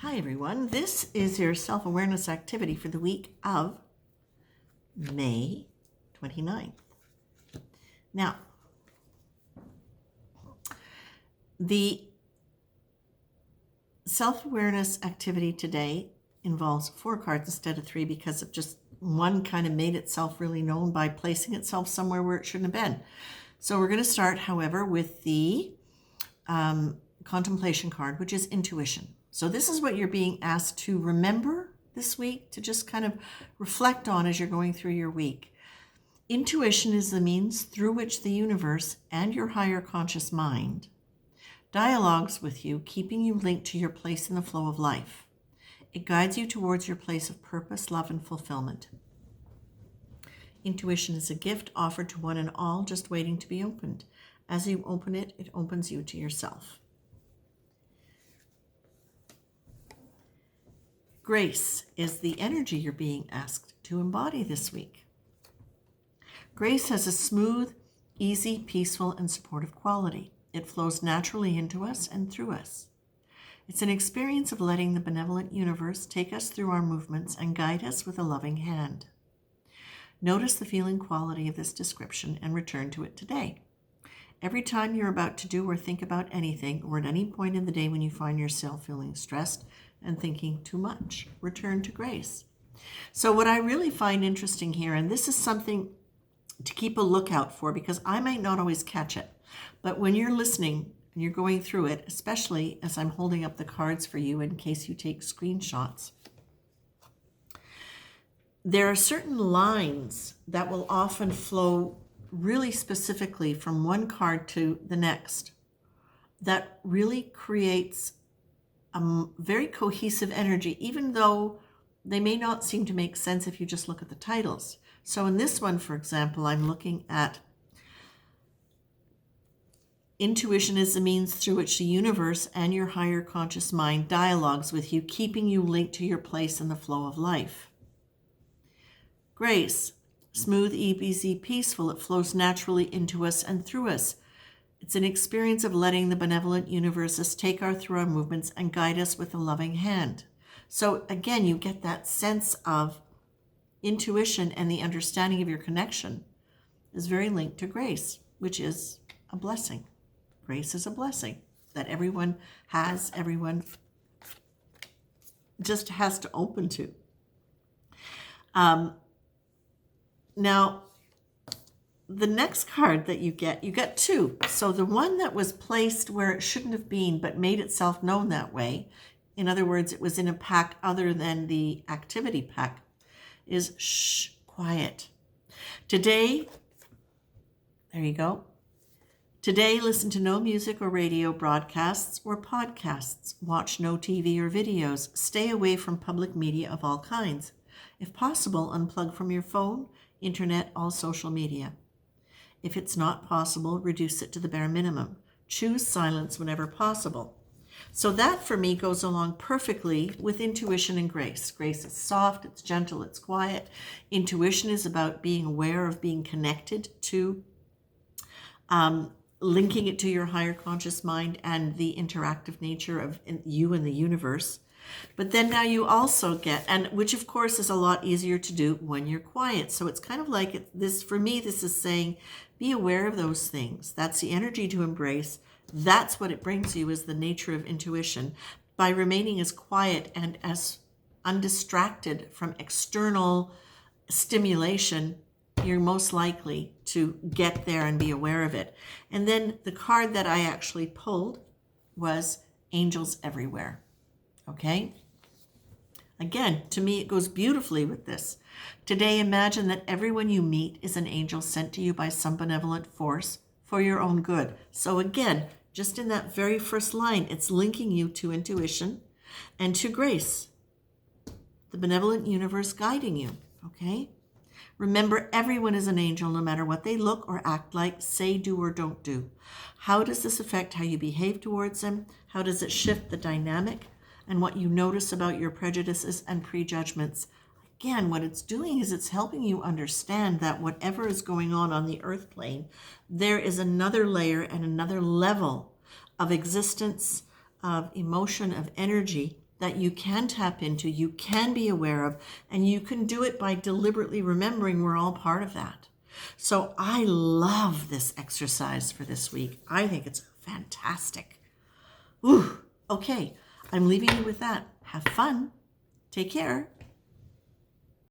Hi everyone, this is your self-awareness activity for the week of May 29th. Now, the self-awareness activity today involves 4 cards instead of 3 because of just one kind of made itself really known by placing itself somewhere where it shouldn't have been. So we're going to start, however, with the contemplation card, which is intuition. So this is what you're being asked to remember this week, to just kind of reflect on as you're going through your week. Intuition is the means through which the universe and your higher conscious mind dialogues with you, keeping you linked to your place in the flow of life. It guides you towards your place of purpose, love, and fulfillment. Intuition is a gift offered to one and all, just waiting to be opened. As you open it, it opens you to yourself. Grace is the energy you're being asked to embody this week. Grace has a smooth, easy, peaceful, and supportive quality. It flows naturally into us and through us. It's an experience of letting the benevolent universe take us through our movements and guide us with a loving hand. Notice the feeling quality of this description and return to it today. Every time you're about to do or think about anything, or at any point in the day when you find yourself feeling stressed and thinking too much, return to grace. So what I really find interesting here, and this is something to keep a lookout for because I might not always catch it, but when you're listening and you're going through it, especially as I'm holding up the cards for you in case you take screenshots, there are certain lines that will often flow really specifically from one card to the next that really creates a very cohesive energy, even though they may not seem to make sense if you just look at the titles. So in this one, for example, I'm looking at intuition is the means through which the universe and your higher conscious mind dialogues with you, keeping you linked to your place in the flow of life. Grace, smooth, easy, peaceful. It flows naturally into us and through us. It's an experience of letting the benevolent universes take us through our movements and guide us with a loving hand. So again, you get that sense of intuition, and the understanding of your connection is very linked to grace, which is a blessing. Grace is a blessing that everyone has, everyone just has to open to. Now, the next card that you get 2. So the one that was placed where it shouldn't have been but made itself known that way, in other words, it was in a pack other than the activity pack, is shh, quiet. Today, there you go. Today, listen to no music or radio broadcasts or podcasts. Watch no TV or videos. Stay away from public media of all kinds. If possible, unplug from your phone, internet, all social media. If it's not possible, reduce it to the bare minimum. Choose silence whenever possible. So that for me goes along perfectly with intuition and grace. Grace is soft, it's gentle, it's quiet. Intuition is about being aware of being connected to, linking it to your higher conscious mind and the interactive nature of you and the universe. But then now you also get, and which of course is a lot easier to do when you're quiet. So it's kind of like this, for me, this is saying, be aware of those things. That's the energy to embrace. That's what it brings you, is the nature of intuition. By remaining as quiet and as undistracted from external stimulation, you're most likely to get there and be aware of it. And then the card that I actually pulled was Angels Everywhere. Okay? Again, to me, it goes beautifully with this. Today, imagine that everyone you meet is an angel sent to you by some benevolent force for your own good. So again, just in that very first line, it's linking you to intuition and to grace, the benevolent universe guiding you. Okay? Remember, everyone is an angel, no matter what they look or act like, say, do, or don't do. How does this affect how you behave towards them? How does it shift the dynamic and what you notice about your prejudices and prejudgments? Again, what it's doing is it's helping you understand that whatever is going on the earth plane, there is another layer and another level of existence, of emotion, of energy that you can tap into, you can be aware of, and you can do it by deliberately remembering we're all part of that. So I love this exercise for this week. I think it's fantastic. Ooh, okay, I'm leaving you with that. Have fun. Take care.